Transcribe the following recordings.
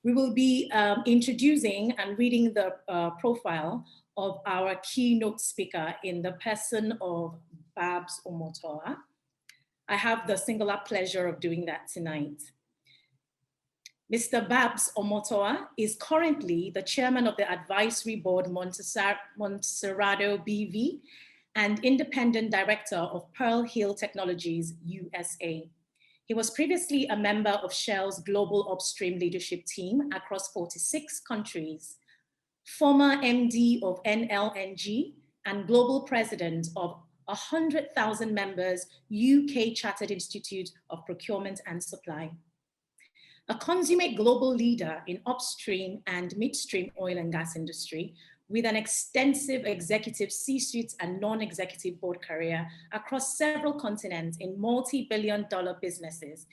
We will be introducing and reading the profile of our keynote speaker in the person of Babs Omotoa. I have the singular pleasure of doing that tonight. Mr. Babs Omotoa is currently the chairman of the advisory board Montserrado BV and independent director of Pearl Hill Technologies, USA. He was previously a member of Shell's global upstream leadership team across 46 countries, former MD of NLNG and global president of 100,000 members UK Chartered Institute of Procurement and Supply. A consummate global leader in upstream and midstream oil and gas industry with an extensive executive C-suite and non-executive board career across several continents in multi-billion-dollar businesses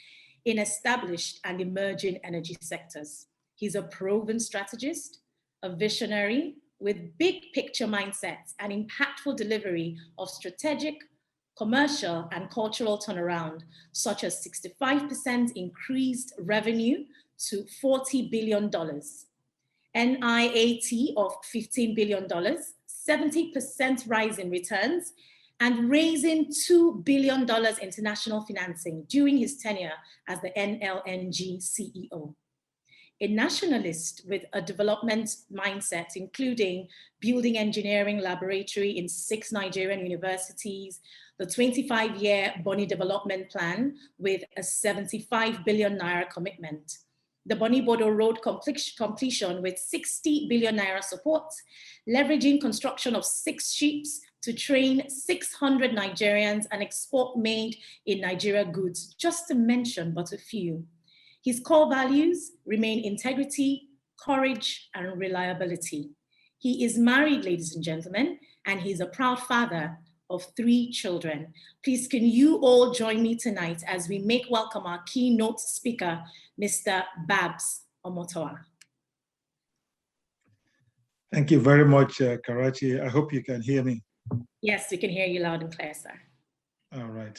in established and emerging energy sectors. He's a proven strategist, a visionary with big picture mindsets and impactful delivery of strategic, commercial and cultural turnaround, such as 65% increased revenue to $40 billion. NIAT of $15 billion, 70% rise in returns, and raising $2 billion international financing during his tenure as the NLNG CEO. A nationalist with a development mindset, including building engineering laboratory in 6 Nigerian universities, the 25-year Bonny development plan with a 75 billion naira commitment, the Bonny Bodo Road completion with 60 billion naira support, leveraging construction of 6 ships to train 600 Nigerians and export made in Nigeria goods, just to mention but a few. His core values remain integrity, courage, and reliability. He is married, ladies and gentlemen, and he's a proud father of 3 children. Please, can you all join me tonight as we make welcome our keynote speaker, Mr. Babs Omotoa. Thank you very much, Karachi. I hope you can hear me. Yes, we can hear you loud and clear, sir. All right.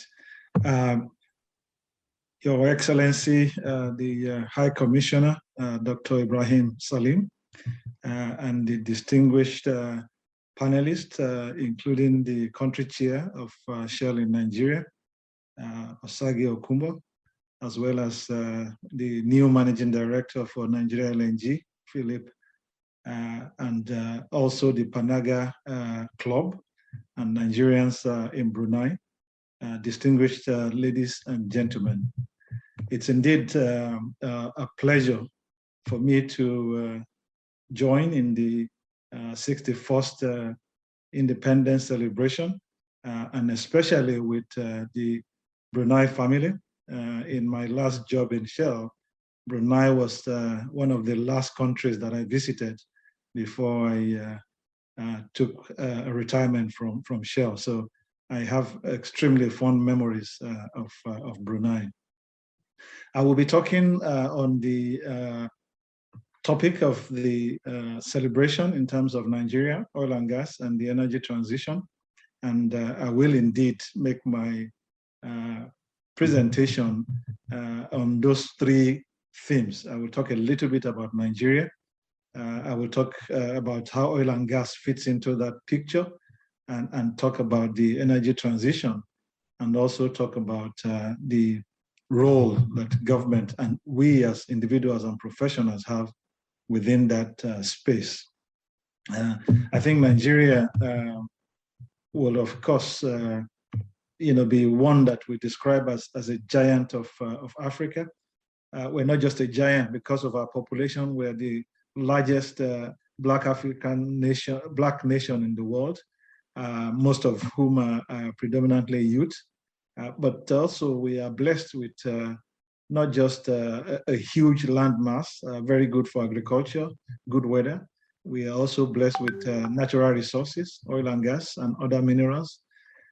Your Excellency, the High Commissioner, Dr. Ibrahim Salim, and the distinguished panelists, including the country chair of Shell in Nigeria, Osagi Okumbo, as well as the new managing director for Nigeria LNG, Philip, and also the Panaga Club and Nigerians in Brunei, distinguished ladies and gentlemen. It's indeed a pleasure for me to join in the 61st independence celebration, and especially with the Brunei family. In my last job in Shell, Brunei was one of the last countries that I visited before I took a retirement from Shell. So I have extremely fond memories of Brunei. I will be talking on the topic of the celebration in terms of Nigeria, oil and gas, and the energy transition. And I will indeed make my presentation on those 3 themes. I will talk a little bit about Nigeria. I will talk about how oil and gas fits into that picture, and talk about the energy transition, and also talk about the role that government and we as individuals and professionals have within that space. I think Nigeria will, of course, be one that we describe as a giant of Africa. We're not just a giant because of our population. We're the largest Black nation in the world, most of whom are predominantly youth. But also we are blessed with not just a huge landmass, very good for agriculture, good weather. We are also blessed with natural resources, oil and gas and other minerals.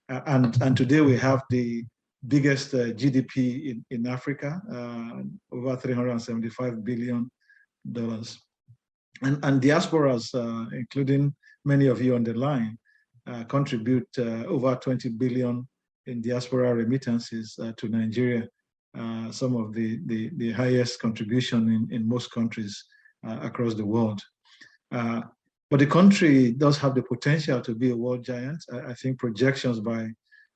And today we have the biggest GDP in Africa, over $375 billion. And diasporas, including many of you on the line, contribute over 20 billion in diaspora remittances to Nigeria some of the highest contribution in most countries across the world. But the country does have the potential to be a world giant. I think projections by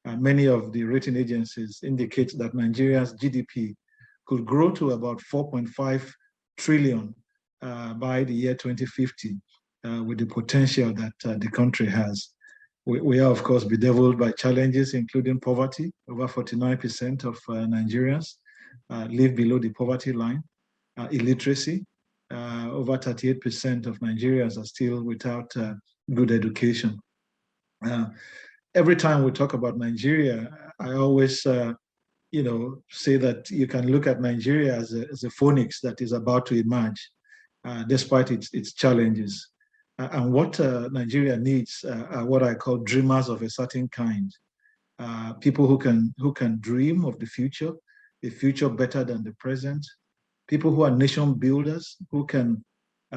many of the rating agencies indicate that Nigeria's GDP could grow to about 4.5 trillion by the year 2050, with the potential that the country has. We are, of course, bedeviled by challenges, including poverty. Over 49% of Nigerians live below the poverty line. Illiteracy. Over 38% of Nigerians are still without good education. Every time we talk about Nigeria, I always say that you can look at Nigeria as a phoenix that is about to emerge, despite its challenges. And what Nigeria needs are what I call dreamers of a certain kind. People who can dream of the future, a future better than the present. People who are nation builders, who can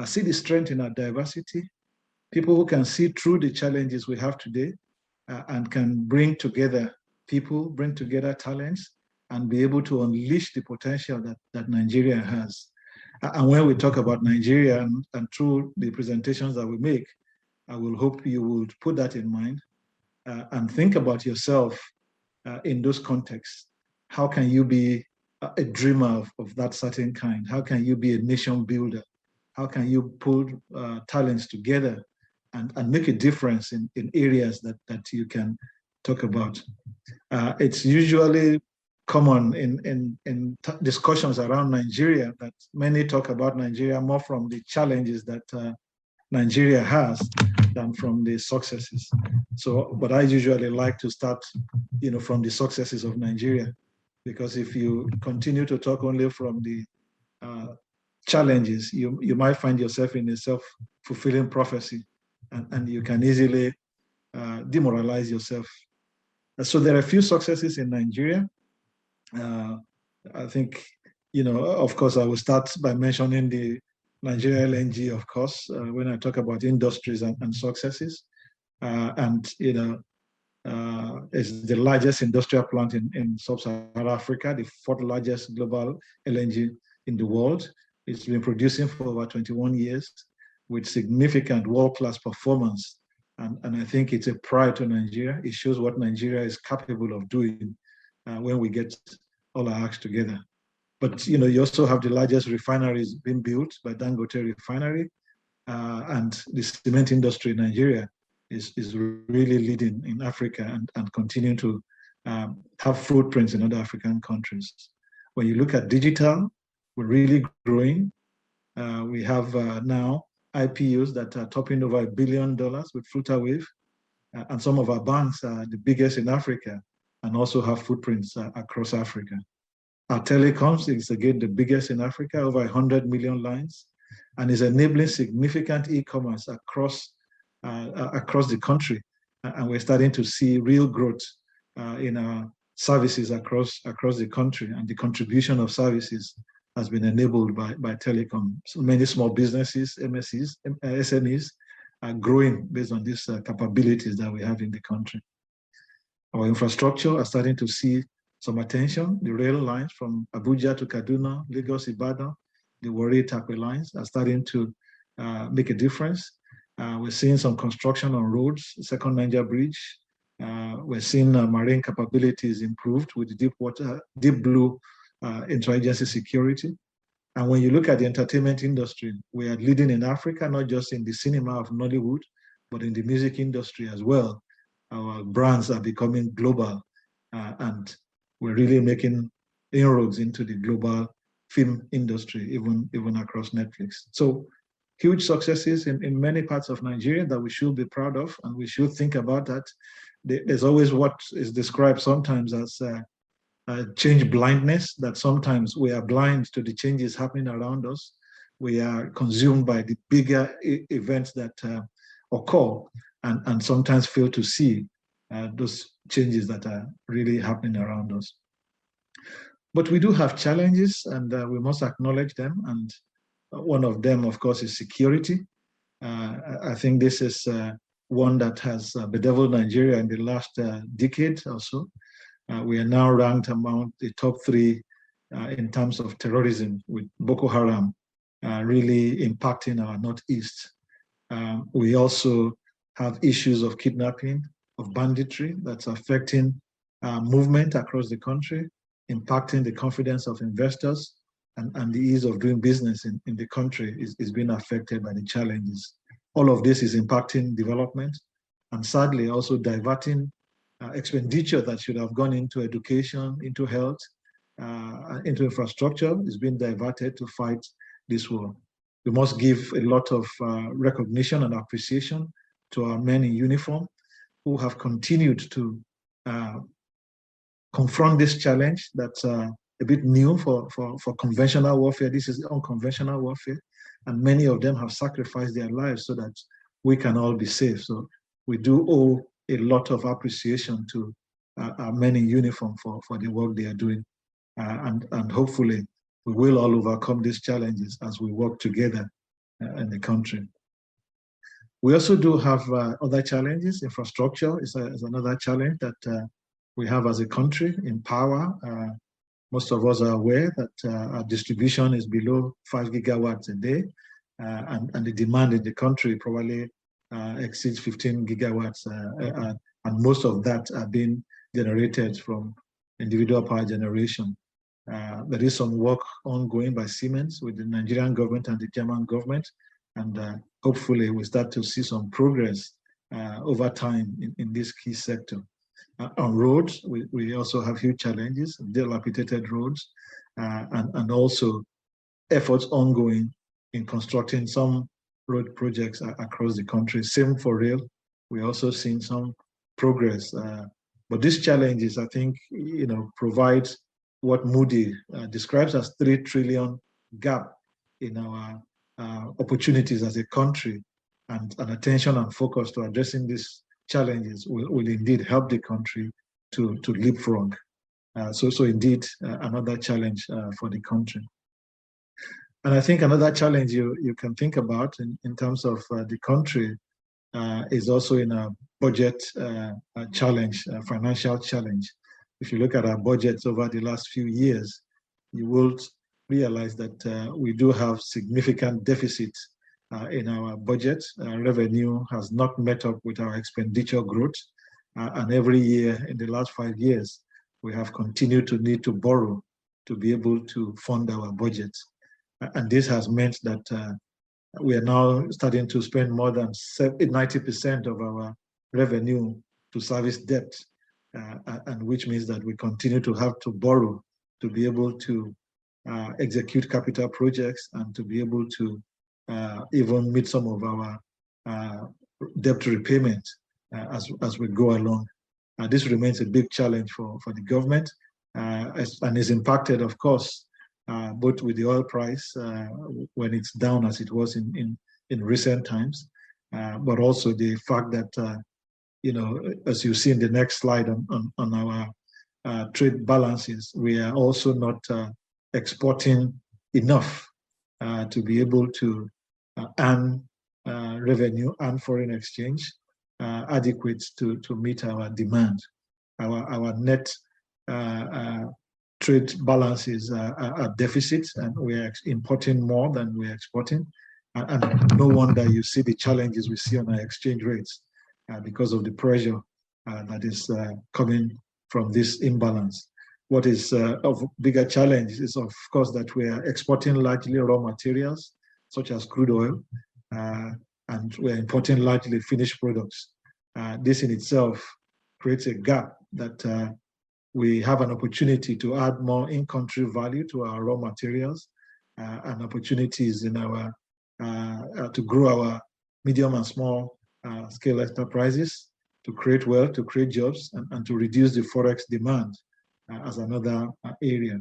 see the strength in our diversity. People who can see through the challenges we have today and can bring together people, bring together talents, and be able to unleash the potential that Nigeria has. And when we talk about Nigeria and through the presentations that we make, I will hope you would put that in mind and think about yourself in those contexts. How can you be a dreamer of that certain kind? How can you be a nation builder? How can you pull talents together and make a difference in areas that you can talk about? It's usually common in discussions around Nigeria that many talk about Nigeria more from the challenges that Nigeria has than from the successes. So, but I usually like to start, from the successes of Nigeria, because if you continue to talk only from the challenges, you might find yourself in a self-fulfilling prophecy, and you can easily demoralize yourself. So there are a few successes in Nigeria. I think, of course, I will start by mentioning the Nigeria LNG, of course, when I talk about industries and successes. It's the largest industrial plant in sub-Saharan Africa, the fourth largest global LNG in the world. It's been producing for over 21 years with significant world-class performance. And I think it's a pride to Nigeria. It shows what Nigeria is capable of doing when we get all our acts together. But you also have the largest refineries being built by Dangote Refinery, and the cement industry in Nigeria is really leading in Africa and continuing to have footprints in other African countries. When you look at digital, we're really growing. We have now IPOs that are topping over $1 billion with FlutterWave, and some of our banks are the biggest in Africa and also have footprints across Africa. Our telecoms is again the biggest in Africa, over 100 million lines, and is enabling significant e-commerce across the country. And we're starting to see real growth in our services across the country, and the contribution of services has been enabled by telecom. So many small businesses, MSEs, SMEs are growing based on these capabilities that we have in the country. Our infrastructure are starting to see some attention. The rail lines from Abuja to Kaduna, Lagos, Ibadan, the Warri-Takwe lines are starting to make a difference. We're seeing some construction on roads, Second Niger Bridge. We're seeing marine capabilities improved with deep blue interagency security. And when you look at the entertainment industry, we are leading in Africa, not just in the cinema of Nollywood, but in the music industry as well. Our brands are becoming global, and we're really making inroads into the global film industry, even across Netflix. So huge successes in many parts of Nigeria that we should be proud of, and we should think about that. There's always what is described sometimes as change blindness, that sometimes we are blind to the changes happening around us. We are consumed by the bigger events that occur, and sometimes fail to see those changes that are really happening around us. But we do have challenges, and we must acknowledge them. And one of them, of course, is security. I think this is one that has bedeviled Nigeria in the last decade or so. We are now ranked among the top 3 in terms of terrorism, with Boko Haram really impacting our Northeast. We also have issues of kidnapping, of banditry that's affecting movement across the country, impacting the confidence of investors, and the ease of doing business in the country is being affected by the challenges. All of this is impacting development, and sadly also diverting expenditure that should have gone into education, into health, into infrastructure is being diverted to fight this war. We must give a lot of recognition and appreciation to our men in uniform who have continued to confront this challenge that's a bit new for conventional warfare. This is unconventional warfare, and many of them have sacrificed their lives so that we can all be safe. So we do owe a lot of appreciation to our men in uniform for the work they are doing. And hopefully we will all overcome these challenges as we work together in the country. We also do have other challenges. Infrastructure is another challenge that we have as a country. In power, most of us are aware that our distribution is below 5 gigawatts a day, and the demand in the country probably exceeds 15 gigawatts, and most of that are being generated from individual power generation. There is some work ongoing by Siemens with the Nigerian government and the German government, and hopefully we start to see some progress over time in this key sector. On roads, we also have huge challenges, dilapidated roads, and also efforts ongoing in constructing some road projects across the country. Same for rail. We also seen some progress, but these challenges, I think, provide what Moody describes as 3 trillion gap in our opportunities as a country, and an attention and focus to addressing these challenges will indeed help the country to leapfrog. So indeed, another challenge for the country. And I think another challenge you can think about in terms of the country is also in a budget challenge, a financial challenge. If you look at our budgets over the last few years, you will realize that we do have significant deficits in our budget. Revenue has not met up with our expenditure growth. And every year in the last 5 years, we have continued to need to borrow to be able to fund our budget. And this has meant that we are now starting to spend more than 90% of our revenue to service debt, and which means that we continue to have to borrow to be able to execute capital projects and to be able to even meet some of our debt repayment as we go along. This remains a big challenge for the government, and is impacted, of course, both with the oil price when it's down as it was in recent times, but also the fact that, as you see in the next slide on our trade balances, we are also not exporting enough to be able to earn revenue and foreign exchange adequate to meet our demand. Our net trade balances are deficits, and we are importing more than we are exporting. And no wonder you see the challenges we see on our exchange rates because of the pressure that is coming from this imbalance. What is of bigger challenge is, of course, that we are exporting largely raw materials, such as crude oil, and we're importing largely finished products. This in itself creates a gap that we have an opportunity to add more in-country value to our raw materials, and opportunities in our to grow our medium and small scale enterprises, to create wealth, to create jobs, and to reduce the forex demand as another area.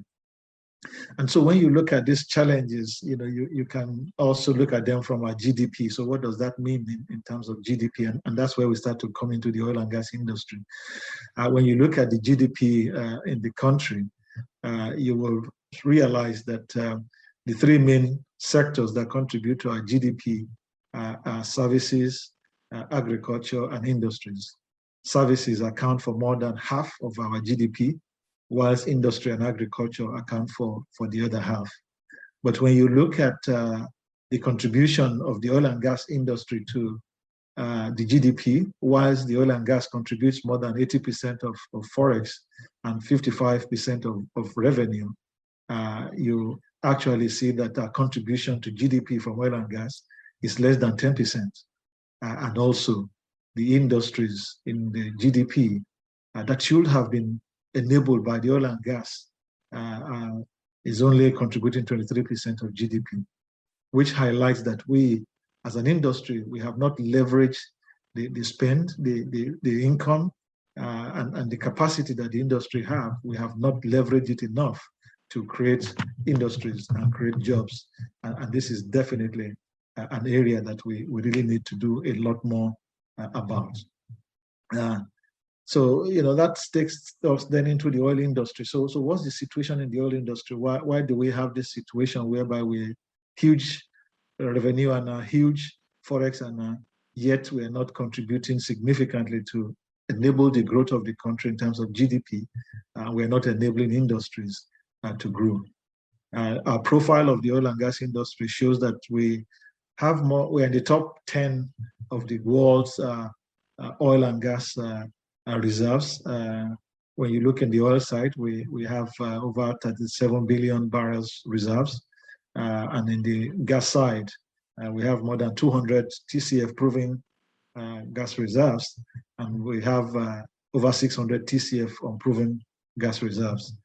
And so when you look at these challenges, you can also look at them from our GDP. So what does that mean in terms of GDP? And that's where we start to come into the oil and gas industry. When you look at the GDP in the country, you will realize that the 3 main sectors that contribute to our GDP are services, agriculture, and industries. Services account for more than half of our GDP, whilst industry and agriculture account for the other half. But when you look at the contribution of the oil and gas industry to the GDP, whilst the oil and gas contributes more than 80% of forex and 55% of revenue, you actually see that our contribution to GDP from oil and gas is less than 10%. And also the industries in the GDP that should have been enabled by the oil and gas is only contributing 23% of GDP, which highlights that we, as an industry, we have not leveraged the spend, the income, and the capacity that the industry have. We have not leveraged it enough to create industries and create jobs. And this is definitely an area that we really need to do a lot more about. So, that takes us then into the oil industry. So what's the situation in the oil industry? Why do we have this situation whereby we huge revenue and a huge forex, and yet we are not contributing significantly to enable the growth of the country in terms of GDP? We are not enabling industries to grow. Our profile of the oil and gas industry shows that we have more. We're in the top 10 of the world's oil and gas reserves. When you look in the oil side, we have over 37 billion barrels reserves. And in the gas side, we have more than 200 TCF proven gas reserves, and we have over 600 TCF unproven gas reserves.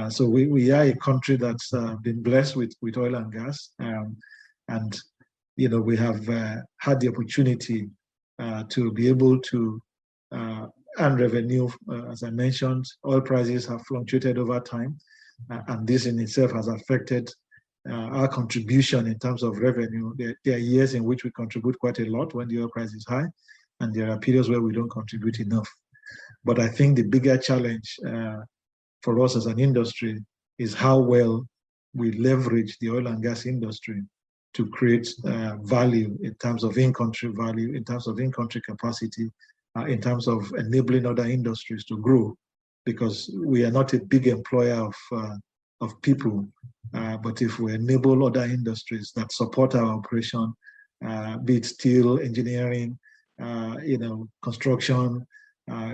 So we are a country that's been blessed with oil and gas, and we have had the opportunity to be able to earn revenue. As I mentioned, oil prices have fluctuated over time, and this in itself has affected our contribution in terms of revenue. There are years in which we contribute quite a lot when the oil price is high, and there are periods where we don't contribute enough. But I think the bigger challenge for us as an industry is how well we leverage the oil and gas industry to create value in terms of in-country value, in terms of in-country capacity, in terms of enabling other industries to grow, because we are not a big employer of people, but if we enable other industries that support our operation, be it steel, engineering, construction,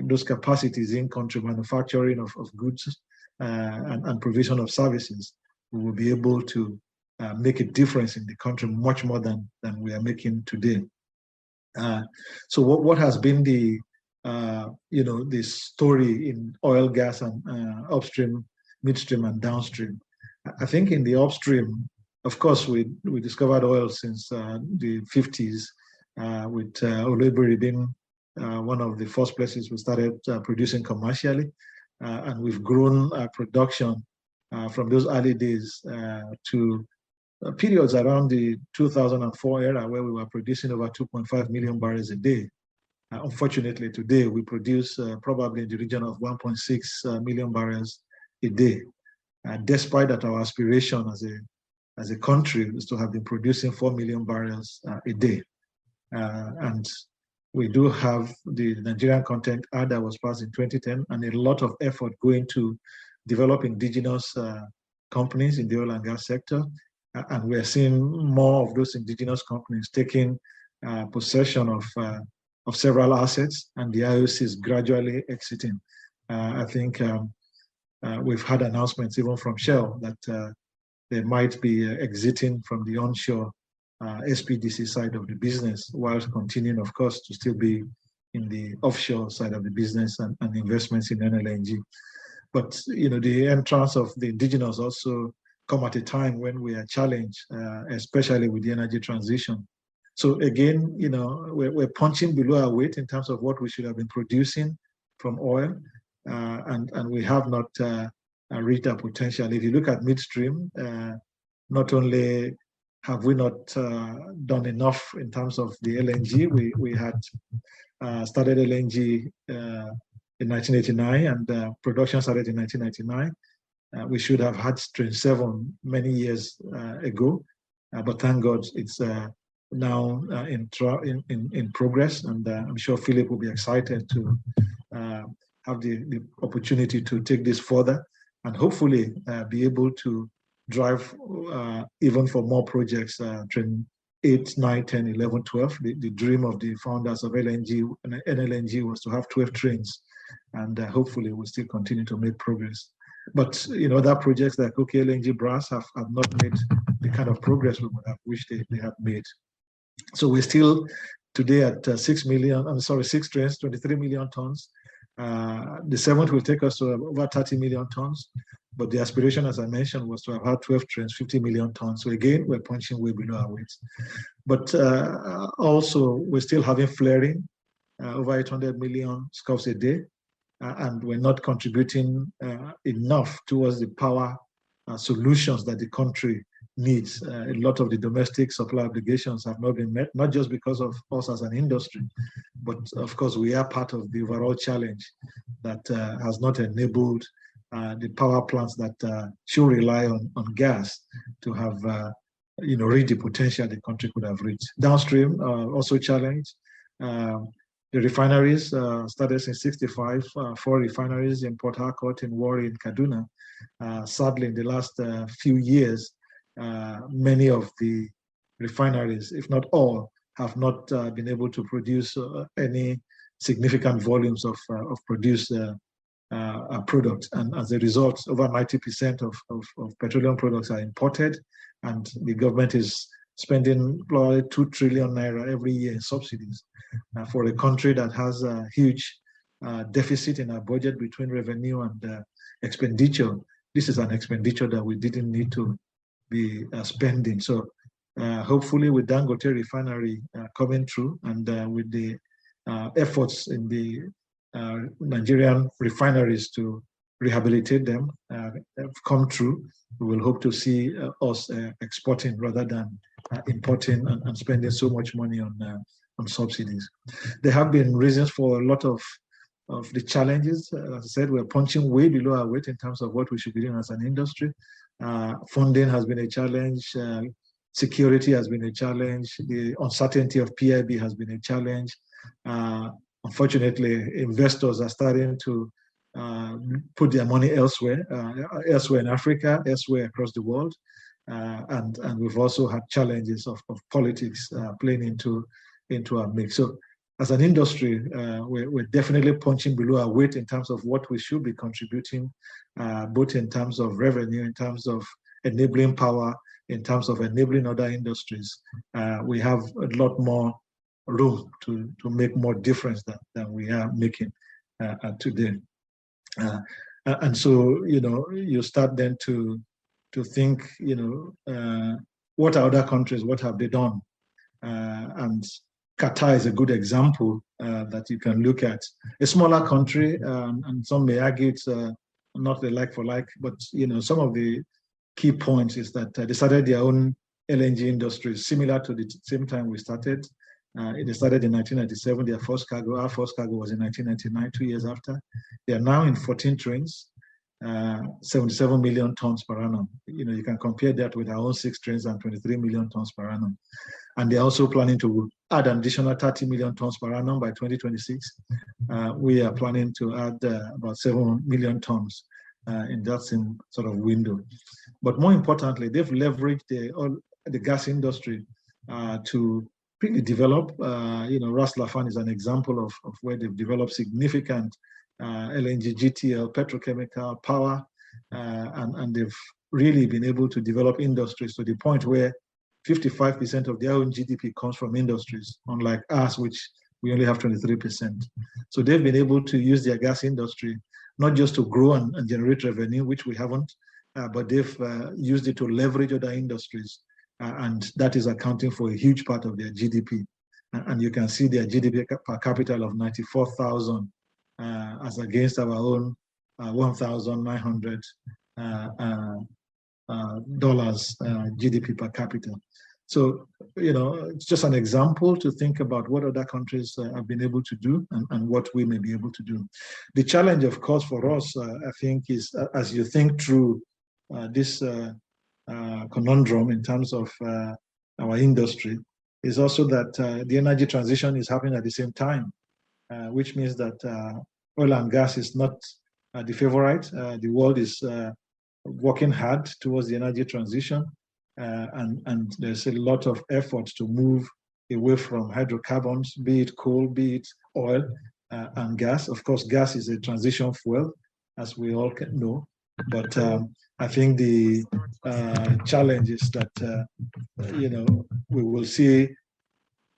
those capacities in country manufacturing of goods and provision of services, we will be able to make a difference in the country much more than we are making today. So what has been the the story in oil, gas, and upstream, midstream, and downstream? I think in the upstream, of course, we discovered oil since the 50s, with Olebiri being one of the first places we started producing commercially, and we've grown our production from those early days to periods around the 2004 era, where we were producing over 2.5 million barrels a day. Unfortunately, today we produce probably in the region of 1.6 million barrels a day, despite that our aspiration as a country is to have been producing 4 million barrels a day. And we do have the Nigerian Content Act that was passed in 2010, and a lot of effort going to develop indigenous companies in the oil and gas sector. And we are seeing more of those indigenous companies taking possession of several assets, and the IOC is gradually exiting. I think we've had announcements even from Shell that they might be exiting from the onshore SPDC side of the business, while continuing, of course, to still be in the offshore side of the business and investments in NLNG. But the entrance of the indigenous also come at a time when we are challenged, especially with the energy transition. So again, we're punching below our weight in terms of what we should have been producing from oil, and we have not reached our potential. If you look at midstream, not only have we not done enough in terms of the LNG, we had started LNG in 1989, and production started in 1999. We should have had Train 7 many years ago, but thank God it's now in progress, and I'm sure Philip will be excited to have the opportunity to take this further and hopefully be able to drive even for more projects, train 8, 9, 10, 11, 12. The dream of the founders of LNG and NLNG was to have 12 trains, and hopefully we'll still continue to make progress. But other projects like LNG Brass have not made the kind of progress we would have wished they had made. So we're still today at 6 trains, 23 million tons. The seventh will take us to over 30 million tons. But the aspiration, as I mentioned, was to have had 12 trains, 50 million tons. So again, we're punching way below our weight. But also, we're still having flaring, over 800 million scf a day. And we're not contributing enough towards the power solutions that the country needs. A lot of the domestic supply obligations have not been met, not just because of us as an industry, but of course we are part of the overall challenge that has not enabled the power plants that should rely on gas to have reached the potential the country could have reached. Downstream also challenged. The refineries started in 65, 4 refineries in Port Harcourt, in Warri, in Kaduna. Sadly, in the last few years, many of the refineries, if not all, have not been able to produce any significant volumes of produced products. And as a result, over 90% of petroleum products are imported, and the government is spending probably 2 trillion naira every year in subsidies for a country that has a huge deficit in our budget between revenue and expenditure. This is an expenditure that we didn't need to be spending. So hopefully with Dangote refinery coming through, and with the efforts in the Nigerian refineries to rehabilitate them have come true, we will hope to see us exporting rather than importing and spending so much money on subsidies. There have been reasons for a lot of the challenges. As I said, we're punching way below our weight in terms of what we should be doing as an industry. Funding has been a challenge. Security has been a challenge. The uncertainty of PIB has been a challenge. Unfortunately, investors are starting to put their money elsewhere in Africa, elsewhere across the world. And we've also had challenges of politics playing into our mix. So as an industry, we're definitely punching below our weight in terms of what we should be contributing, both in terms of revenue, in terms of enabling power, in terms of enabling other industries. We have a lot more room to make more difference than we are making today. And so, you start then to think, what are other countries, what have they done? And Qatar is a good example that you can look at. A smaller country, and some may argue it's not the like for like, but some of the key points is that they started their own LNG industry similar to the same time we started. They started in 1997, their first cargo. Our first cargo was in 1999, 2 years after. They are now in 14 trains, 77 million tons per annum. You can compare that with our own 6 trains and 23 million tons per annum. And they're also planning to add an additional 30 million tons per annum by 2026. We are planning to add about 7 million tons in that same sort of window. But more importantly, they've leveraged the gas industry to really develop. Ras Laffan is an example of where they've developed significant LNG, GTL, petrochemical power, and they've really been able to develop industries to the point where 55% of their own GDP comes from industries, unlike us, which we only have 23%. So they've been able to use their gas industry not just to grow and generate revenue, which we haven't, but they've used it to leverage other industries. And that is accounting for a huge part of their GDP. And you can see their GDP per capita of 94,000 as against our own $1,900 GDP per capita. So, it's just an example to think about what other countries have been able to do and what we may be able to do. The challenge, of course, for us, I think, is as you think through this conundrum in terms of our industry, is also that the energy transition is happening at the same time, which means that oil and gas is not the favorite. The world is working hard towards the energy transition, and there's a lot of effort to move away from hydrocarbons, be it coal, be it oil, and gas. Of course, gas is a transition fuel, as we all know. But I think the challenge is that we will see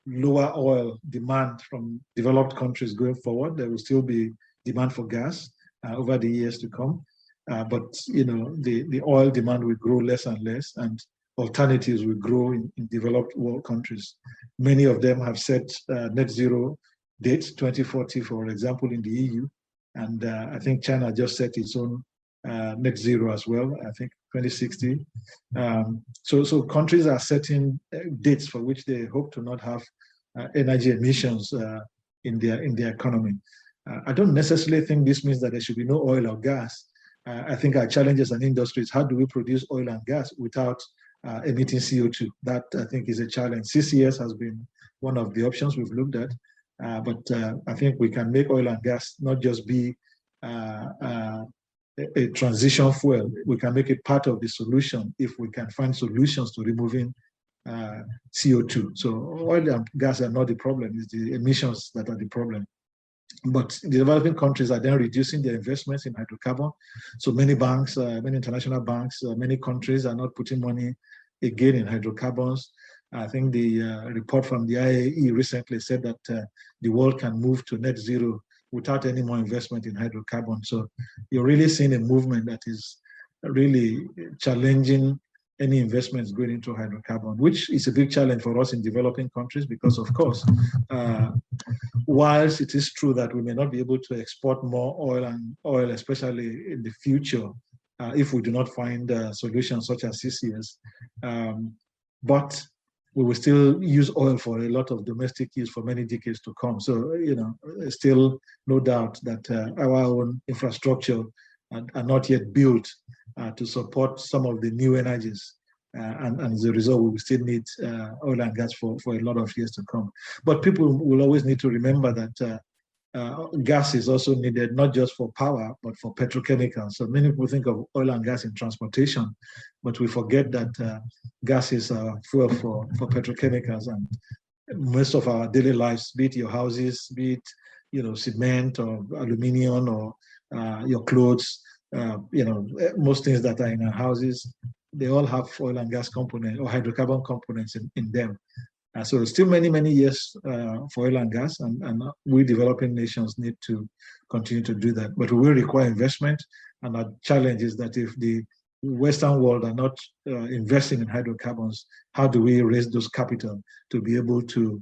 lower oil demand from developed countries going forward. There will still be demand for gas over the years to come, but the oil demand will grow less and less, and alternatives will grow in developed world countries. Many of them have set net zero dates, 2040, for example, in the EU, and I think China just set its own net zero as well, I think 2060. So countries are setting dates for which they hope to not have energy emissions in their economy. I don't necessarily think this means that there should be no oil or gas. I think our challenge as an industry is how do we produce oil and gas without emitting CO2? That, I think, is a challenge. CCS has been one of the options we've looked at, but I think we can make oil and gas not just be a transition fuel. We can make it part of the solution if we can find solutions to removing CO2. So oil and gas are not the problem, it's the emissions that are the problem. But the developing countries are then reducing their investments in hydrocarbon. So many banks, many international banks, many countries are not putting money again in hydrocarbons. I think the report from the IAE recently said that the world can move to net zero without any more investment in hydrocarbons. So you're really seeing a movement that is really challenging any investments going into hydrocarbon, which is a big challenge for us in developing countries because, of course, whilst it is true that we may not be able to export more oil, especially in the future, if we do not find solutions such as CCS, but we will still use oil for a lot of domestic use for many decades to come. So, still no doubt that our own infrastructure are not yet built to support some of the new energies. And as a result, we will still need oil and gas for a lot of years to come. But people will always need to remember that gas is also needed not just for power, but for petrochemicals. So many people think of oil and gas in transportation, but we forget that gas is a fuel for petrochemicals, and most of our daily lives, be it your houses, be it cement or aluminium or your clothes, most things that are in our houses, they all have oil and gas components or hydrocarbon components in them. So still many years for oil and gas, and we developing nations need to continue to do that. But we will require investment, and our challenge is that if the Western world are not investing in hydrocarbons, how do we raise those capital to be able to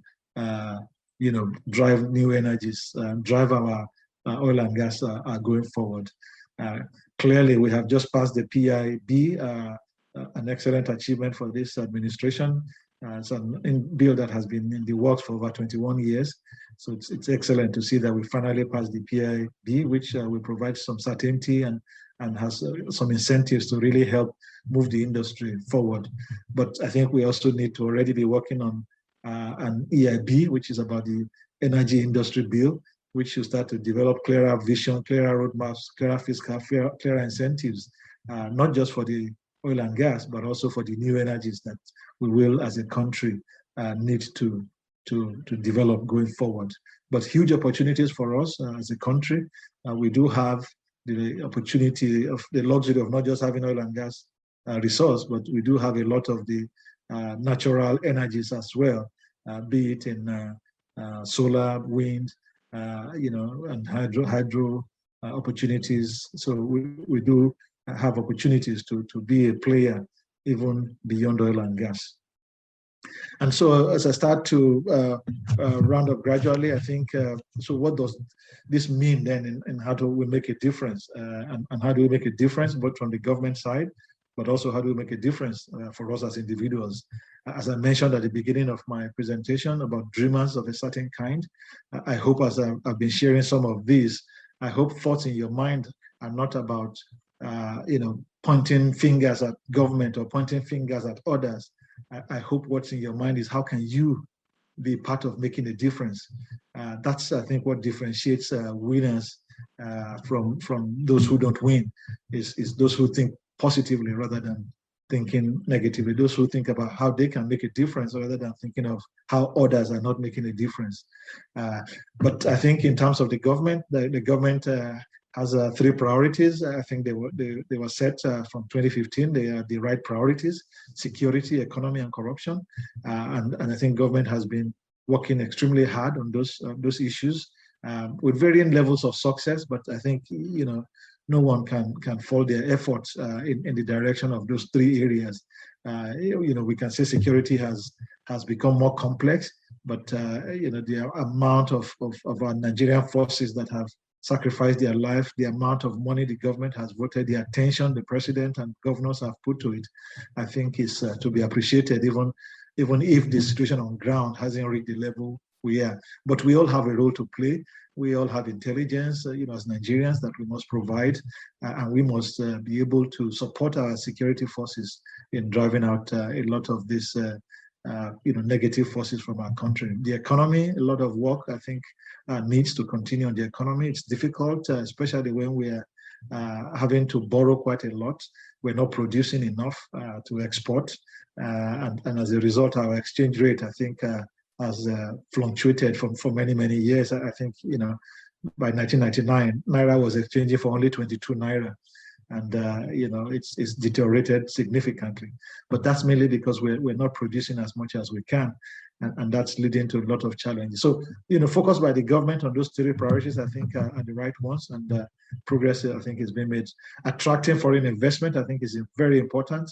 drive new energies, drive our oil and gas going forward? Clearly, we have just passed the PIB, an excellent achievement for this administration. It's a bill that has been in the works for over 21 years. So it's excellent to see that we finally passed the PIB, which will provide some certainty and has some incentives to really help move the industry forward. But I think we also need to already be working on an EIB, which is about the energy industry bill, which should start to develop clearer vision, clearer roadmaps, clearer fiscal, clearer incentives, not just for the oil and gas, but also for the new energies that we will, as a country, need to develop going forward. But huge opportunities for us as a country. We do have the opportunity of the luxury of not just having oil and gas resource, but we do have a lot of the natural energies as well, be it in solar, wind, and hydro opportunities. So we do have opportunities to be a player even beyond oil and gas. And so as I start to round up gradually, I think, so what does this mean then, and how do we make a difference? And how do we make a difference both from the government side, but also how do we make a difference for us as individuals? As I mentioned at the beginning of my presentation about dreamers of a certain kind, I hope as I've been sharing some of these, I hope thoughts in your mind are not about pointing fingers at government or pointing fingers at others. I hope what's in your mind is how can you be part of making a difference? That's, I think, what differentiates winners from those who don't win is those who think positively rather than thinking negatively, those who think about how they can make a difference rather than thinking of how others are not making a difference. But I think in terms of the government, the government has 3 priorities. I think they were set from 2015. They are the right priorities: security, economy, and corruption. And I think government has been working extremely hard on those issues with varying levels of success. But I think no one can fault their efforts in the direction of those 3 areas. We can say security has become more complex, but the amount of our Nigerian forces that have sacrificed their life, the amount of money the government has voted, the attention the president and governors have put to it, I think is to be appreciated, even if the situation on ground hasn't reached the level we are. But we all have a role to play. We all have intelligence, as Nigerians, that we must provide, and we must be able to support our security forces in driving out a lot of these, negative forces from our country. The economy, a lot of work, I think, needs to continue on the economy. It's difficult, especially when we are having to borrow quite a lot. We're not producing enough to export, and as a result, our exchange rate, I think, has fluctuated for many, many years. I think, by 1999, Naira was exchanging for only 22 Naira. And, it's deteriorated significantly. But that's mainly because we're not producing as much as we can. And that's leading to a lot of challenges. So, focus by the government on those 3 priorities, I think, are the right ones. And progress, I think, is being made. Attracting foreign investment, I think, is very important,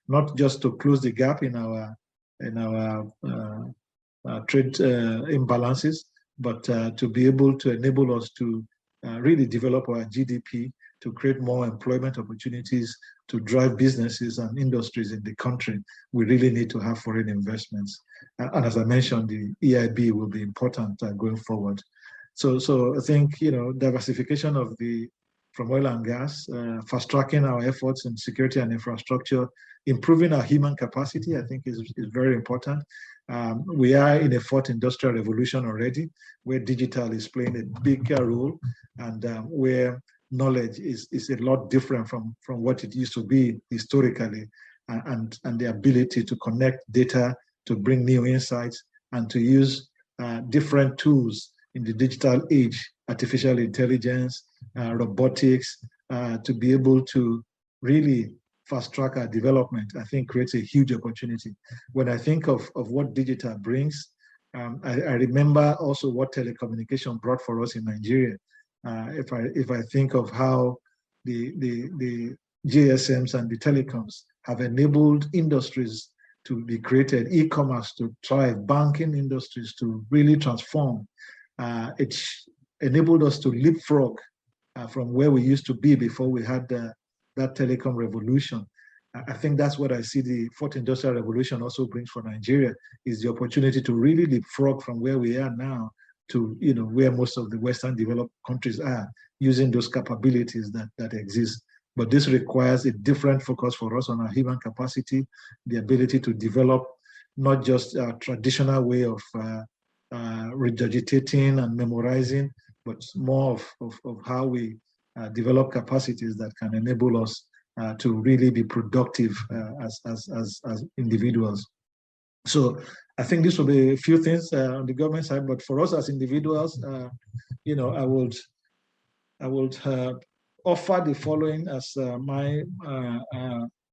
not just to close the gap in our trade imbalances, but to be able to enable us to really develop our GDP, to create more employment opportunities, to drive businesses and industries in the country. We really need to have foreign investments. And as I mentioned, the EIB will be important going forward. So I think, diversification from oil and gas, fast-tracking our efforts in security and infrastructure, improving our human capacity, I think is very important. We are in a 4th industrial revolution already, where digital is playing a bigger role, and where knowledge is a lot different from what it used to be historically, and the ability to connect data, to bring new insights, and to use different tools in the digital age, artificial intelligence, robotics, to be able to really fast-track our development, I think creates a huge opportunity. When I think of what digital brings, I remember also what telecommunication brought for us in Nigeria. If I think of how the GSMs and the telecoms have enabled industries to be created, e-commerce to thrive, banking industries to really transform, it enabled us to leapfrog from where we used to be before we had that telecom revolution. I think that's what I see the 4th industrial revolution also brings for Nigeria, is the opportunity to really leapfrog from where we are now to where most of the Western developed countries are, using those capabilities that exist. But this requires a different focus for us on our human capacity, the ability to develop not just a traditional way of regurgitating and memorizing, but more of how we develop capacities that can enable us to really be productive as individuals. So I think this will be a few things on the government side, but for us as individuals, I would offer the following as my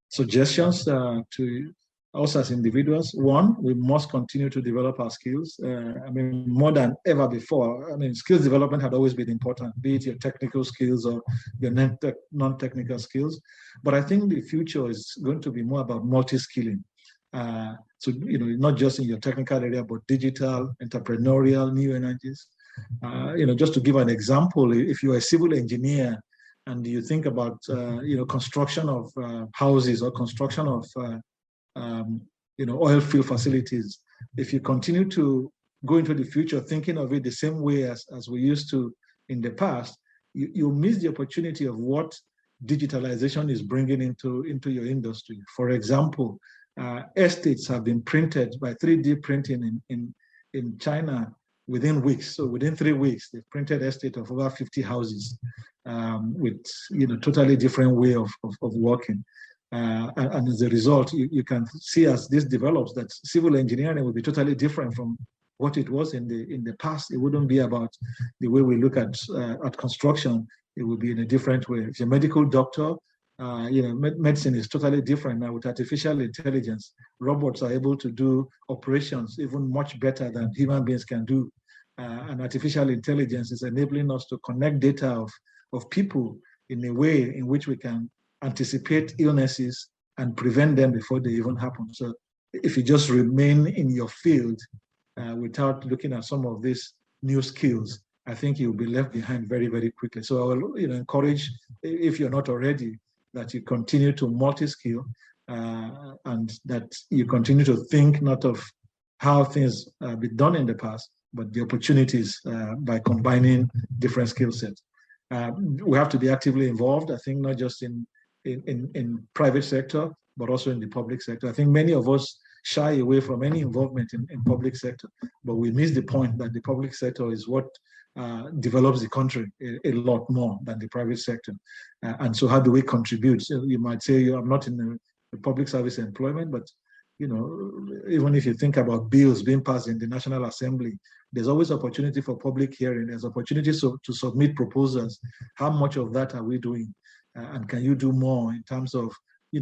suggestions to us as individuals. One, we must continue to develop our skills. More than ever before. Skills development had always been important, be it your technical skills or your non-technical skills. But I think the future is going to be more about multi-skilling. So, not just in your technical area, but digital, entrepreneurial, new energies. Just to give an example, if you're a civil engineer and you think about, construction of houses or construction of oil field facilities, if you continue to go into the future thinking of it the same way as we used to in the past, you miss the opportunity of what digitalization is bringing into your industry. For example, estates have been printed by 3D printing in China within weeks. So within 3 weeks, they've printed estate of over 50 houses with totally different way of working. And as a result, you can see as this develops that civil engineering will be totally different from what it was in the past. It wouldn't be about the way we look at construction. It will be in a different way. If you're a medical doctor, medicine is totally different now with artificial intelligence. Robots are able to do operations even much better than human beings can do. And artificial intelligence is enabling us to connect data of people in a way in which we can anticipate illnesses and prevent them before they even happen. So if you just remain in your field without looking at some of these new skills, I think you'll be left behind very, very quickly. So I will encourage, if you're not already, that you continue to multi-skill and that you continue to think not of how things have been done in the past, but the opportunities by combining different skill sets. We have to be actively involved, I think, not just in private sector, but also in the public sector. I think many of us shy away from any involvement in public sector, but we miss the point that the public sector is what develops the country a lot more than the private sector. And so how do we contribute? So you might say, I'm not in the public service employment, but even if you think about bills being passed in the National Assembly, there's always opportunity for public hearing. There's opportunities to submit proposals. How much of that are we doing? And can you do more in terms of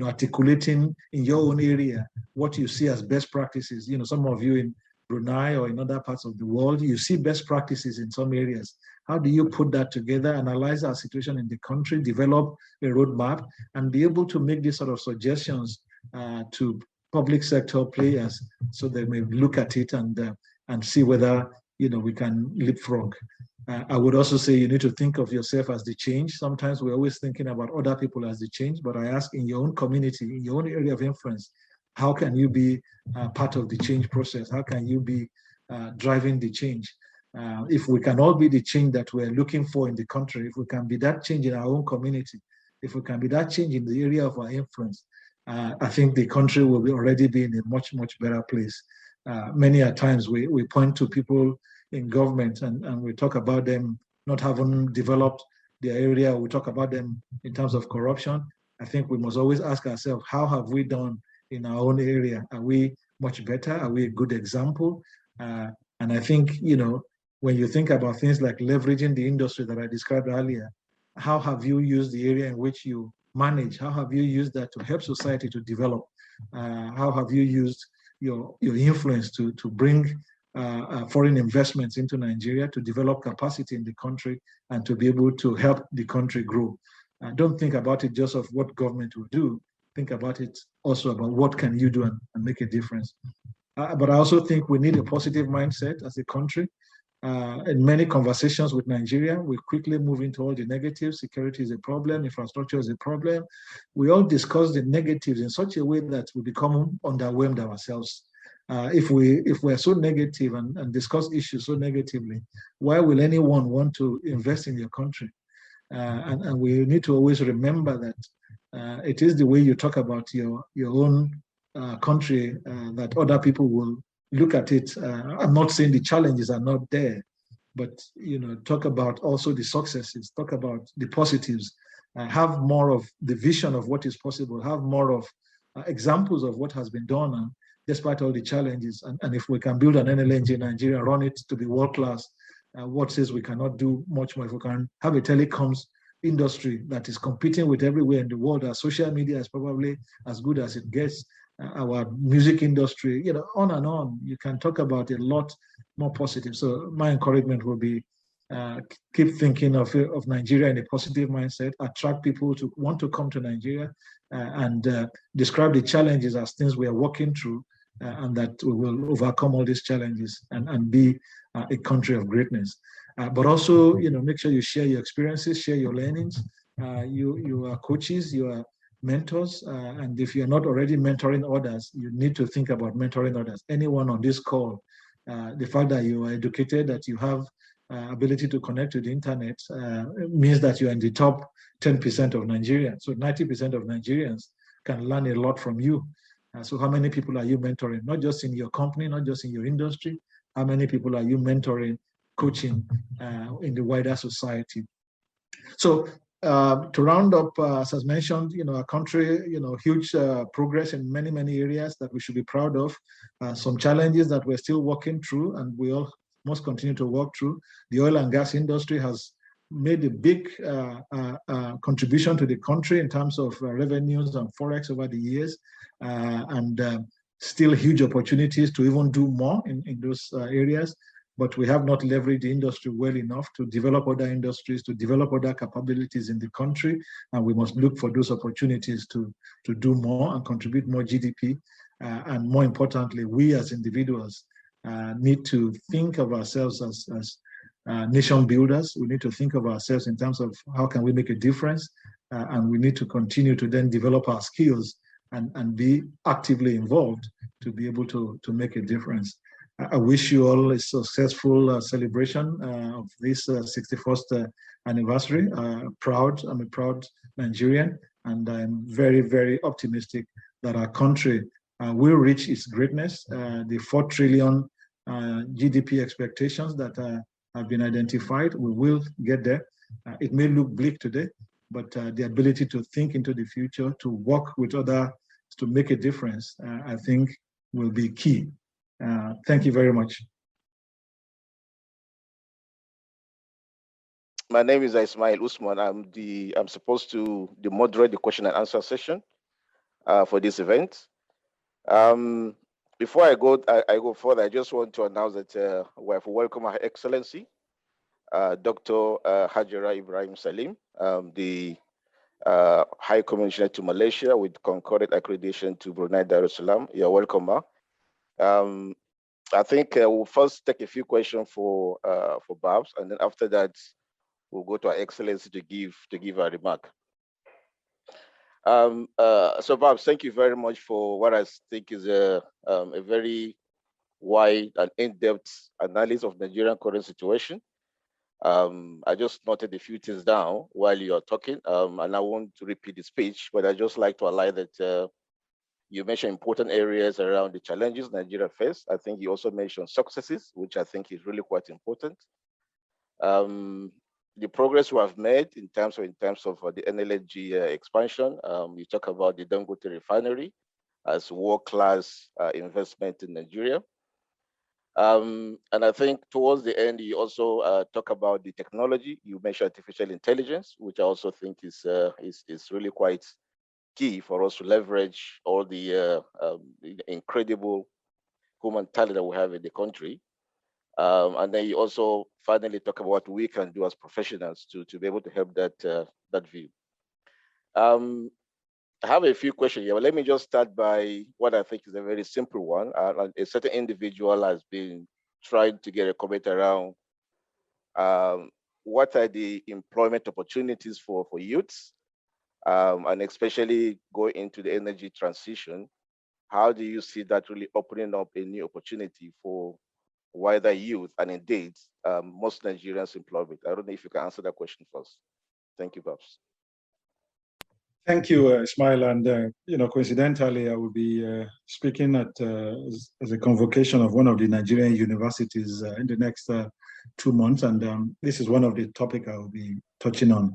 articulating in your own area what you see as best practices? Some of you in Brunei or in other parts of the world, you see best practices in some areas. How do you put that together, analyze our situation in the country, develop a roadmap, and be able to make these sort of suggestions to public sector players so they may look at it and see whether we can leapfrog. I would also say you need to think of yourself as the change. Sometimes we're always thinking about other people as the change, but I ask, in your own community, in your own area of influence, how can you be part of the change process? How can you be driving the change? If we can all be the change that we're looking for in the country, if we can be that change in our own community, if we can be that change in the area of our influence, I think the country will already be in a much, much better place. Many a times we point to people in government and we talk about them not having developed their area. We talk about them in terms of corruption. I think we must always ask ourselves, how have we done in our own area? Are we much better? Are we a good example? And I think, when you think about things like leveraging the industry that I described earlier, how have you used the area in which you manage? How have you used that to help society to develop? How have you used your influence to bring foreign investments into Nigeria, to develop capacity in the country, and to be able to help the country grow? Don't think about it just of what government will do. Think about it also about what can you do and make a difference. But I also think we need a positive mindset as a country. In many conversations with Nigeria, we quickly move into all the negatives. Security is a problem, infrastructure is a problem. We all discuss the negatives in such a way that we become underwhelmed ourselves. If we're so negative and discuss issues so negatively, why will anyone want to invest in your country? And we need to always remember that it is the way you talk about your own country that other people will look at it. I'm not saying the challenges are not there, but talk about also the successes, talk about the positives, have more of the vision of what is possible, have more of examples of what has been done despite all the challenges. And if we can build an NLNG in Nigeria, run it to be world-class, what says we cannot do much more? If we can have a telecoms industry that is competing with everywhere in the world, our social media is probably as good as it gets, our music industry, on and on. You can talk about a lot more positive. So my encouragement will be keep thinking of Nigeria in a positive mindset, attract people to want to come to Nigeria, and describe the challenges as things we are working through, and that we will overcome all these challenges and be a country of greatness. But also, make sure you share your experiences, share your learnings. You are coaches, you are mentors, and if you're not already mentoring others, you need to think about mentoring others. Anyone on this call, the fact that you are educated, that you have ability to connect to the internet means that you're in the top 10% of Nigerians. So 90% of Nigerians can learn a lot from you. So how many people are you mentoring? Not just in your company, not just in your industry. How many people are you mentoring, coaching in the wider society? So to round up, as mentioned, our country, huge progress in many, many areas that we should be proud of. Some challenges that we're still working through, and we all must continue to work through. The oil and gas industry has made a big contribution to the country in terms of revenues and forex over the years, and still huge opportunities to even do more in those areas. But we have not leveraged the industry well enough to develop other industries, to develop other capabilities in the country. And we must look for those opportunities to do more and contribute more GDP. And more importantly, we as individuals need to think of ourselves as nation builders. We need to think of ourselves in terms of how can we make a difference. And we need to continue to then develop our skills and be actively involved to be able to make a difference. I wish you all a successful celebration of this 61st anniversary. I'm a proud Nigerian, and I'm very, very optimistic that our country will reach its greatness. The 4 trillion GDP expectations that have been identified, we will get there. It may look bleak today, but the ability to think into the future, to work with others, to make a difference, I think will be key. Thank you very much. My name is Ismail Usman. I'm supposed to moderate the question and answer session for this event. Before I go further, I just want to announce that we have to welcome Her Excellency, Dr. Hajara Ibrahim Salim, the High Commissioner to Malaysia with concurrent accreditation to Brunei Darussalam. You're welcome, Ma. I think we'll first take a few questions for Babs, and then after that, we'll go to Her Excellency to give a remark. So Babs, thank you very much for what I think is a very wide and in-depth analysis of Nigerian current situation. I just noted a few things down while you're talking, and I won't repeat the speech, but I just like to highlight that you mentioned important areas around the challenges Nigeria face. I think you also mentioned successes, which I think is really quite important. The progress we have made in terms of the NLNG expansion. You talk about the Dangote refinery as world-class investment in Nigeria. And I think towards the end, you also talk about the technology. You mentioned artificial intelligence, which I also think is really quite key for us to leverage all the incredible human talent that we have in the country. And then you also finally talk about what we can do as professionals to be able to help that view. I have a few questions here, but let me just start by what I think is a very simple one. A certain individual has been trying to get a comment around what are the employment opportunities for youths, and especially going into the energy transition. How do you see that really opening up a new opportunity for wider youth and indeed most Nigerians' employment? I don't know if you can answer that question first. Thank you, Babs. Thank you, Ismail. And coincidentally, I will be speaking at as a convocation of one of the Nigerian universities in the next 2 months, and this is one of the topics I will be touching on.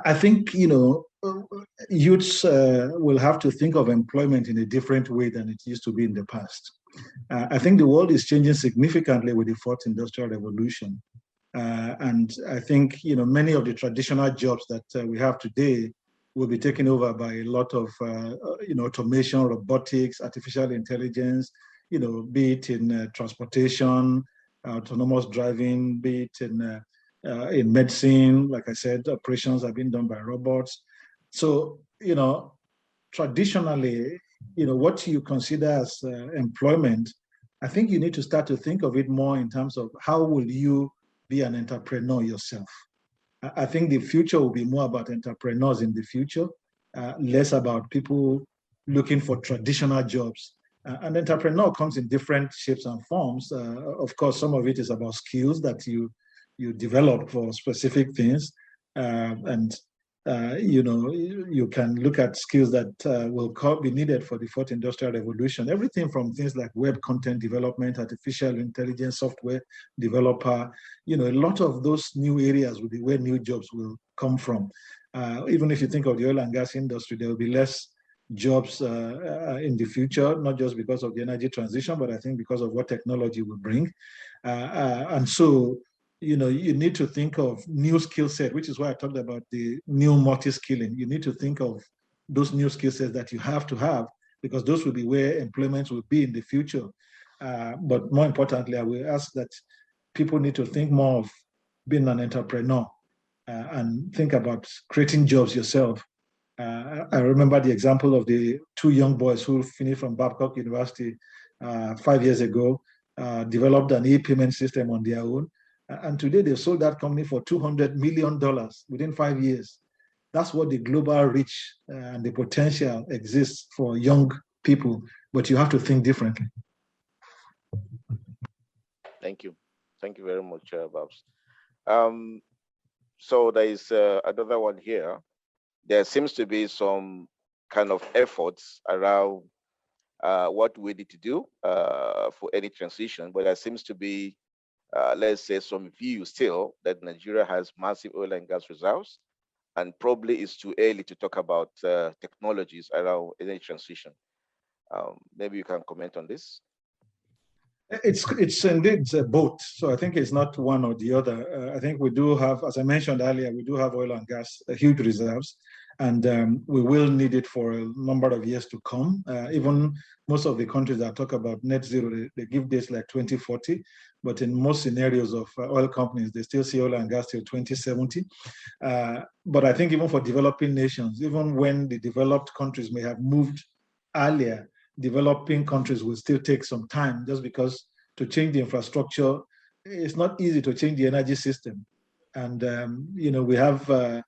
I think youths will have to think of employment in a different way than it used to be in the past. I think the world is changing significantly with the fourth industrial revolution, and I think many of the traditional jobs that we have today will be taken over by a lot of automation, robotics, artificial intelligence, be it in transportation, autonomous driving, be it in medicine. Like I said, operations are being done by robots. So, traditionally, what you consider as employment, I think you need to start to think of it more in terms of how will you be an entrepreneur yourself. I think the future will be more about entrepreneurs in the future, less about people looking for traditional jobs. An entrepreneur comes in different shapes and forms. Of course, some of it is about skills that you develop for specific things. And you can look at skills that will be needed for the fourth industrial revolution. Everything from things like web content development, artificial intelligence, software developer, a lot of those new areas will be where new jobs will come from. Even if you think of the oil and gas industry, there will be less jobs in the future, not just because of the energy transition, but I think because of what technology will bring. And so, you need to think of new skill set, which is why I talked about the new multi-skilling. You need to think of those new skill sets that you have to have, because those will be where employment will be in the future. But more importantly, I will ask that people need to think more of being an entrepreneur and think about creating jobs yourself. I remember the example of the two young boys who finished from Babcock University 5 years ago, developed an e-payment system on their own. And today they've sold that company for $200 million within 5 years. That's what the global reach and the potential exists for young people, but you have to think differently. Thank you. Thank you very much, Babs. So there is another one here. There seems to be some kind of efforts around what we need to do for any transition, but there seems to be, let's say, some view still that Nigeria has massive oil and gas reserves, and probably it's too early to talk about technologies around energy transition. Maybe you can comment on this. It's indeed both. So I think it's not one or the other. I think we do have, as I mentioned earlier, we do have oil and gas, huge reserves, and we will need it for a number of years to come. Even most of the countries that talk about net zero, they give dates like 2040, but in most scenarios of oil companies, they still see oil and gas till 2070. But I think even for developing nations, even when the developed countries may have moved earlier, developing countries will still take some time, just because to change the infrastructure, it's not easy to change the energy system. And, we have a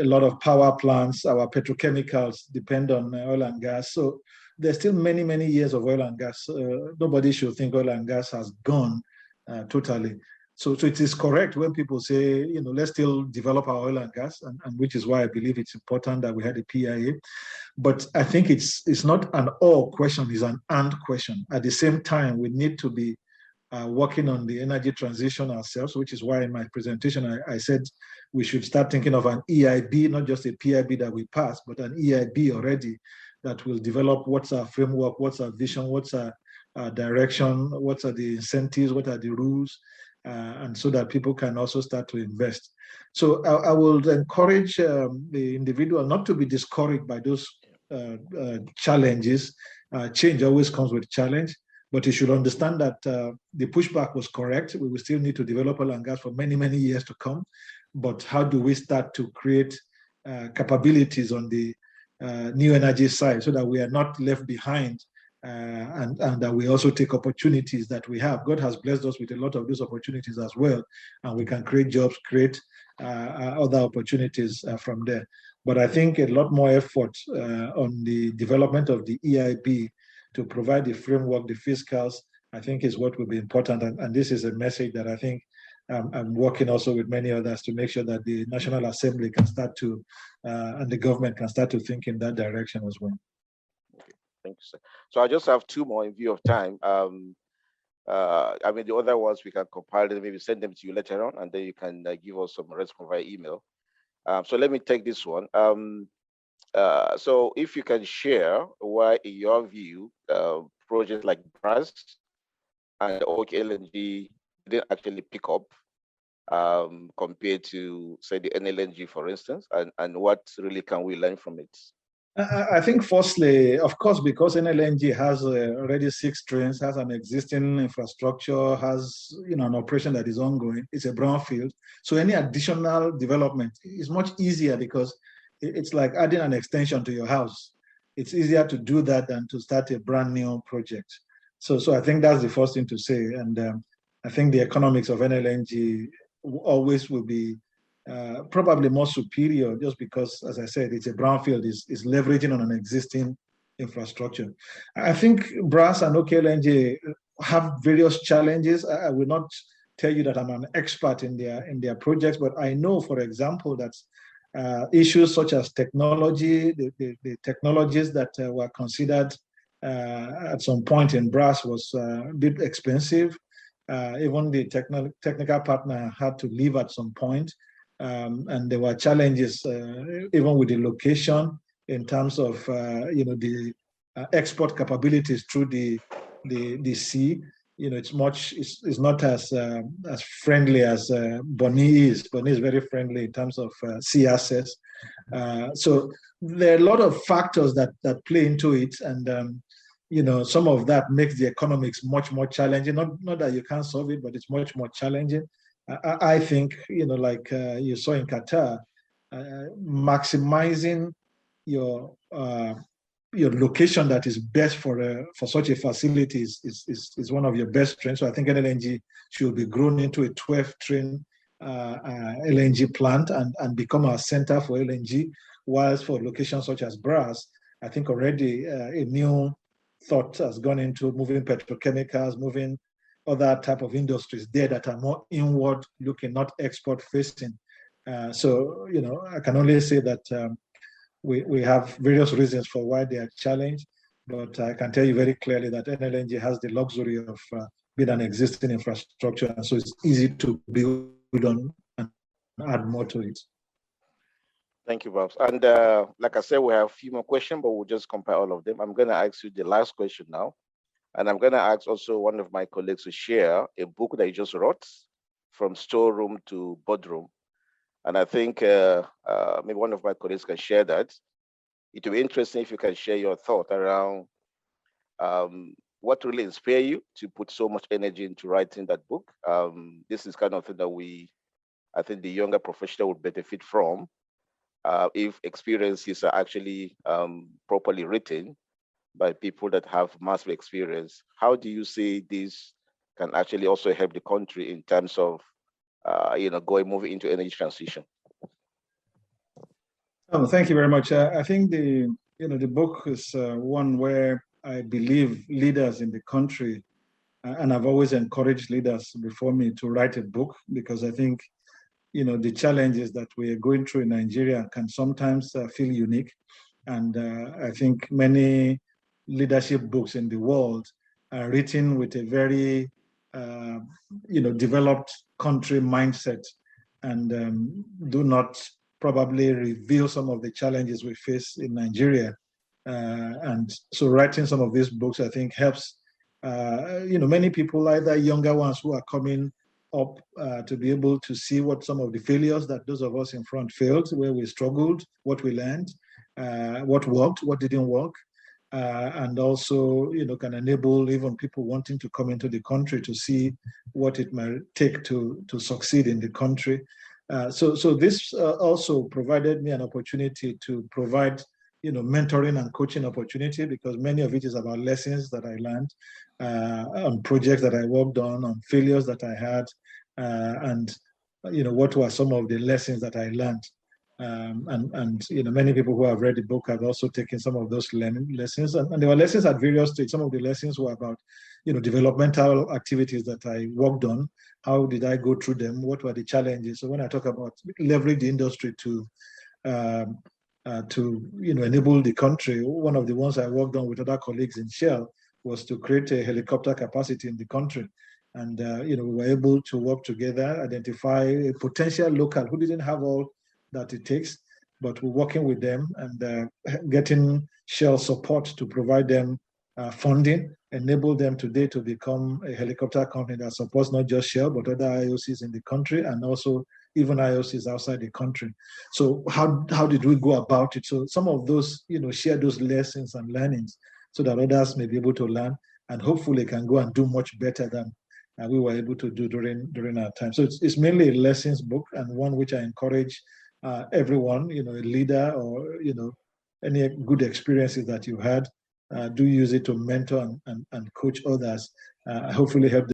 lot of power plants, our petrochemicals depend on oil and gas. So there's still many, many years of oil and gas. Nobody should think oil and gas has gone totally. So it is correct when people say, let's still develop our oil and gas, and which is why I believe it's important that we had a PIA. But I think it's not an or question, it's an and question. At the same time, we need to be working on the energy transition ourselves, which is why in my presentation, I said we should start thinking of an EIB, not just a PIB that we pass, but an EIB already that will develop what's our framework, what's our vision, what's our direction, what are the incentives, what are the rules, and so that people can also start to invest. So I will encourage the individual not to be discouraged by those challenges. Change always comes with challenge, but you should understand that the pushback was correct. We will still need to develop oil and gas for many, many years to come. But how do we start to create capabilities on the new energy side so that we are not left behind, and that we also take opportunities that we have. God has blessed us with a lot of those opportunities as well, and we can create jobs, create other opportunities from there. But I think a lot more effort on the development of the EIB to provide the framework, the fiscals, I think is what will be important. And this is a message that I think I'm working also with many others to make sure that the National Assembly can start to, and the government can start to think in that direction as well. Okay, thank you, sir. So I just have two more in view of time. I mean, the other ones we can compile them, maybe send them to you later on, and then you can give us some response via email. So let me take this one. So if you can share why, in your view, projects like BRAS and LNG didn't actually pick up compared to, say, the NLNG, for instance, and what really can we learn from it? I think firstly, of course, because NLNG has already 6 trains, has an existing infrastructure, has an operation that is ongoing, it's a brownfield. So any additional development is much easier because it's like adding an extension to your house. It's easier to do that than to start a brand new project. So I think that's the first thing to say. And I think the economics of NLNG always will be probably more superior, just because, as I said, it's a brownfield, is leveraging on an existing infrastructure. I think BRAS and LNG have various challenges. I will not tell you that I'm an expert in their projects, but I know, for example, that issues such as technology, the technologies that were considered at some point in brass was a bit expensive. Even the technical partner had to leave at some point. And there were challenges even with the location in terms of the export capabilities through the sea. It's not as friendly as Brunei is. Brunei is very friendly in terms of sea access. So there are a lot of factors that play into it, and some of that makes the economics much more challenging. Not that you can't solve it, but it's much more challenging. I think, like you saw in Qatar, maximizing your location that is best for such a facility is one of your best strengths. So I think LNG should be grown into a 12-train LNG plant and become a center for LNG. Whilst for locations such as brass, I think already a new thought has gone into moving petrochemicals, moving other type of industries there that are more inward looking, not export facing. So I can only say that we have various reasons for why they are challenged, but I can tell you very clearly that NLNG has the luxury of being an existing infrastructure, and so it's easy to build on and add more to it. Thank you, Babs. And like I said, we have a few more questions, but we'll just compare all of them. I'm going to ask you the last question now. And I'm going to ask also one of my colleagues to share a book that he just wrote, From Storeroom to Boardroom. And I think maybe one of my colleagues can share that. It will be interesting if you can share your thought around what really inspired you to put so much energy into writing that book. This is kind of thing that I think the younger professional would benefit from if experiences are actually properly written by people that have massive experience. How do you see this can actually also help the country in terms of moving into energy transition? Oh, thank you very much. I think the book is one where I believe leaders in the country, and I've always encouraged leaders before me to write a book, because I think the challenges that we are going through in Nigeria can sometimes feel unique, and I think many leadership books in the world are written with a very developed country mindset, and do not probably reveal some of the challenges we face in Nigeria. And so writing some of these books, I think, helps many people, either younger ones who are coming up, to be able to see what some of the failures that those of us in front failed, where we struggled, what we learned, what worked, what didn't work. And also, can enable even people wanting to come into the country to see what it might take to succeed in the country. So this also provided me an opportunity to provide, mentoring and coaching opportunity, because many of it is about lessons that I learned on projects that I worked on failures that I had, and what were some of the lessons that I learned. And many people who have read the book have also taken some of those lessons, and there were lessons at various stages. Some of the lessons were about developmental activities that I worked on. How did I go through them? What were the challenges? So when I talk about leverage the industry to enable the country, one of the ones I worked on with other colleagues in Shell was to create a helicopter capacity in the country. And we were able to work together, identify a potential local who didn't have all that it takes, but we're working with them and getting Shell support to provide them funding, enable them today to become a helicopter company that supports not just Shell, but other IOCs in the country, and also even IOCs outside the country. So how did we go about it? So some of those, share those lessons and learnings so that others may be able to learn and hopefully can go and do much better than we were able to do during our time. So it's mainly a lessons book, and one which I encourage everyone, a leader or, any good experiences that you had, do use it to mentor and coach others, hopefully help them.